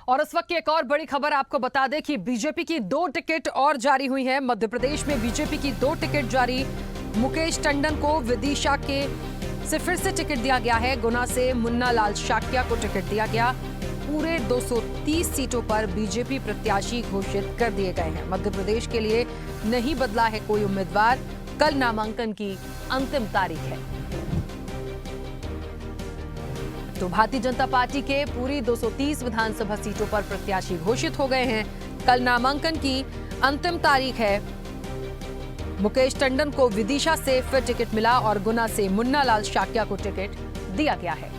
और इस वक्त की एक और बड़ी खबर आपको बता दें कि बीजेपी की 2 टिकट और जारी हुई है। मध्य प्रदेश में बीजेपी की 2 टिकट जारी। मुकेश टंडन को विदिशा के से फिर से टिकट दिया गया है। गुना से मुन्ना लाल शाक्या को टिकट दिया गया। पूरे 230 सीटों पर बीजेपी प्रत्याशी घोषित कर दिए गए हैं। मध्य प्रदेश के लिए नहीं बदला है कोई उम्मीदवार। कल नामांकन की अंतिम तारीख है। तो भारतीय जनता पार्टी के पूरी 230 विधानसभा सीटों पर प्रत्याशी घोषित हो गए हैं। कल नामांकन की अंतिम तारीख है। मुकेश टंडन को विदिशा से फिर टिकट मिला और गुना से मुन्ना लाल शाक्या को टिकट दिया गया है।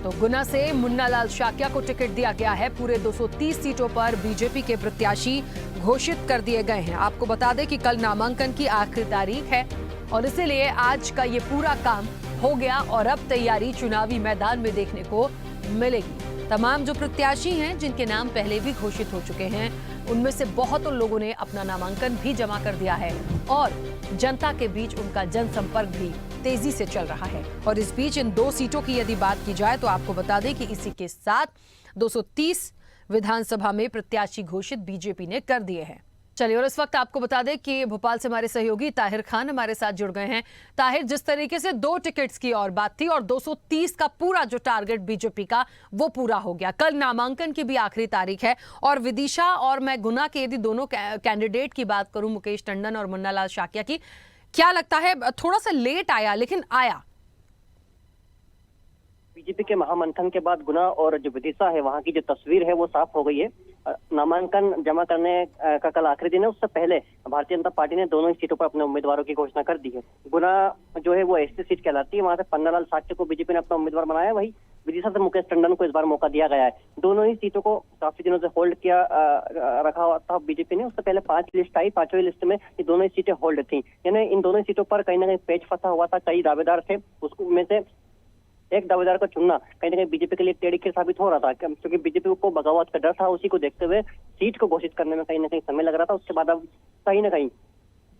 तो गुना से मुन्ना लाल शाक्या को टिकट दिया गया है। पूरे 230 सीटों पर बीजेपी के प्रत्याशी घोषित कर दिए गए हैं। आपको बता दें कि कल नामांकन की आखिरी तारीख है और इसीलिए आज का ये पूरा काम हो गया और अब तैयारी चुनावी मैदान में देखने को मिलेगी। तमाम जो प्रत्याशी हैं जिनके नाम पहले भी घोषित हो चुके हैं, उनमें से बहुतों लोगों ने अपना नामांकन भी जमा कर दिया है और जनता के बीच उनका जनसंपर्क भी तेजी से चल रहा है। और इस बीच इन 2 सीटों की यदि बात की जाए तो आपको बता दें कि इसी के साथ 230 विधानसभा में प्रत्याशी घोषित बीजेपी ने कर दिए हैं। चलिए, और इस वक्त आपको बता दें कि भोपाल से हमारे सहयोगी ताहिर खान हमारे साथ जुड़ गए हैं। ताहिर, जिस तरीके से 2 टिकट्स की और बात थी और 230 का पूरा जो टारगेट बीजेपी का वो पूरा हो गया। कल नामांकन की भी आखिरी तारीख है और विदिशा और मैं गुना के यदि दोनों कैंडिडेट की बात करूं, मुकेश टंडन और मुन्ना लाल शाक्या की, क्या लगता है थोड़ा सा लेट आया लेकिन आया? बीजेपी के महामंथन के बाद गुना और जो विदिशा है वहां की जो तस्वीर है वो साफ हो गई है। नामांकन जमा करने का कल आखिरी दिन है। उससे पहले भारतीय जनता पार्टी ने दोनों ही सीटों पर अपने उम्मीदवारों की घोषणा कर दी है। गुना जो है वो एसटी सीट कहलाती है, वहां से पन्नालाल शाक्य को बीजेपी ने अपना उम्मीदवार बनाया। वही विदिशा से मुकेश टंडन को इस बार मौका दिया गया है। दोनों ही सीटों को काफी दिनों से होल्ड किया रखा हुआ था बीजेपी ने। उससे पहले 5 लिस्ट आई, 5वीं लिस्ट में ये दोनों ही सीटें होल्ड थी। यानी इन दोनों ही सीटों पर कहीं ना कहीं पेच फंसा हुआ था। कई दावेदार थे, उसको में से एक दावेदार को चुनना कहीं ना कहीं बीजेपी के लिए टेढ़ी खीर साबित हो रहा था, क्योंकि बीजेपी को बगावत का डर था। उसी को देखते हुए सीट को घोषित करने में कहीं ना कहीं समय लग रहा था। उसके बाद अब कहीं ना कहीं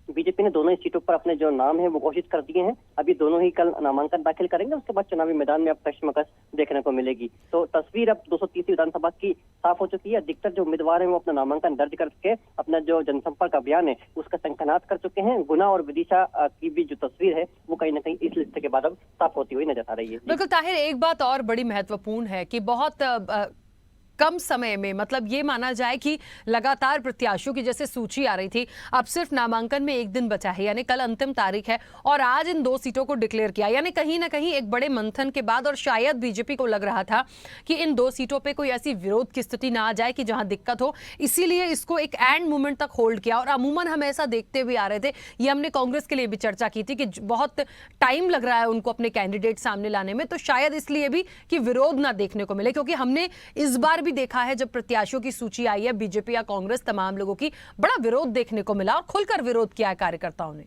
बीजेपी ने दोनों ही सीटों पर अपने जो नाम है वो घोषित कर दिए हैं। अभी दोनों ही कल नामांकन दाखिल करेंगे। उसके बाद चुनावी मैदान में अब कशमकश देखने को मिलेगी। तो तस्वीर अब 230 विधानसभा की साफ हो चुकी है। अधिकतर जो उम्मीदवार हैं वो अपना नामांकन दर्ज करके अपना जो जनसंपर्क अभियान है उसका शंखनाद कर चुके हैं। गुना और विदिशा की भी जो तस्वीर है वो कहीं ना कहीं इस लिस्ट के बाद अब साफ होती हुई नजर आ रही है। बिल्कुल ताहिर, एक बात और बड़ी महत्वपूर्ण है कि बहुत कम समय में, मतलब ये माना जाए कि लगातार प्रत्याशियों की जैसे सूची आ रही थी, अब सिर्फ नामांकन में 1 दिन बचा है, यानी कल अंतिम तारीख है और आज इन 2 सीटों को डिक्लेयर किया। यानी कहीं ना कहीं एक बड़े मंथन के बाद, और शायद बीजेपी को लग रहा था कि इन 2 सीटों पे कोई ऐसी विरोध की स्थिति ना आ जाए कि जहां दिक्कत हो, इसीलिए इसको एक एंड मोमेंट तक होल्ड किया। और अमूमन हम ऐसा देखते हुए आ रहे थे, ये हमने कांग्रेस के लिए भी चर्चा की थी कि बहुत टाइम लग रहा है उनको अपने कैंडिडेट सामने लाने में, तो शायद इसलिए भी कि विरोध ना देखने को मिले। क्योंकि हमने इस बार भी देखा है जब प्रत्याशियों की सूची आई है, बीजेपी या कांग्रेस, तमाम लोगों की बड़ा विरोध देखने को मिला और खुलकर विरोध किया है कार्यकर्ताओं ने।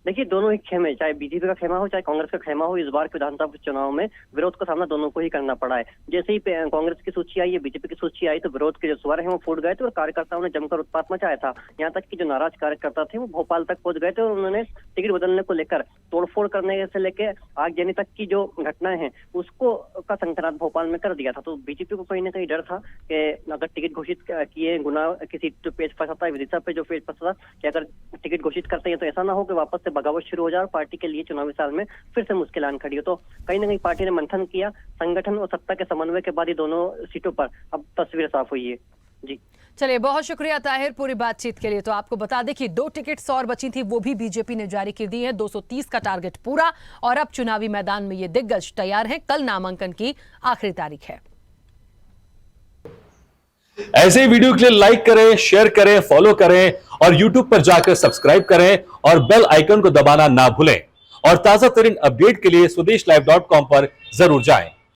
देखिए, दोनों ही खेमे, चाहे बीजेपी का खेमा हो चाहे कांग्रेस का खेमा हो, इस बार के विधानसभा चुनाव में विरोध का सामना दोनों को ही करना पड़ा है। जैसे ही कांग्रेस की सूची आई है, बीजेपी की सूची आई, तो विरोध के जो स्वर हैं वो फूट गए थे और कार्यकर्ताओं ने जमकर उत्पात मचाया था। यहाँ तक कि जो नाराज कार्यकर्ता थे वो भोपाल तक पहुंच गए थे और उन्होंने टिकट बदलने को लेकर तोड़फोड़ करने से लेकर आगजनी तक की जो घटनाएं हैं उसको का संकरात भोपाल में कर दिया था। तो बीजेपी को कहीं ना कहीं डर था कि अगर टिकट घोषित किए, गुना की सीट पे पेच फंसा था, विदिशा पे जो पेच फंसा था, कि अगर टिकट घोषित करते हैं तो ऐसा ना हो कि वापस से बगावत शुरू हो जाए और पार्टी के लिए चुनावी साल में फिर से मुश्किल आन खड़ी हो। तो कहीं ना कहीं पार्टी ने मंथन किया, संगठन और सत्ता के समन्वय के बाद ही दोनों सीटों पर अब तस्वीर साफ हुई है। जी चलिए, बहुत शुक्रिया ताहिर पूरी बातचीत के लिए। तो आपको बता दें कि 2 टिकट्स और बची थी, वो भी बीजेपी ने जारी कर दी है। 230 का टारगेट पूरा और अब चुनावी मैदान में ये दिग्गज तैयार हैं। कल नामांकन की आखिरी तारीख है। ऐसे ही वीडियो के लिए लाइक करें, शेयर करें, फॉलो करें और YouTube पर जाकर सब्सक्राइब करें और बेल आइकन को दबाना ना भूलें। और ताजा तरीन अपडेट के लिए स्वदेशलाइव.com पर जरूर जाएं।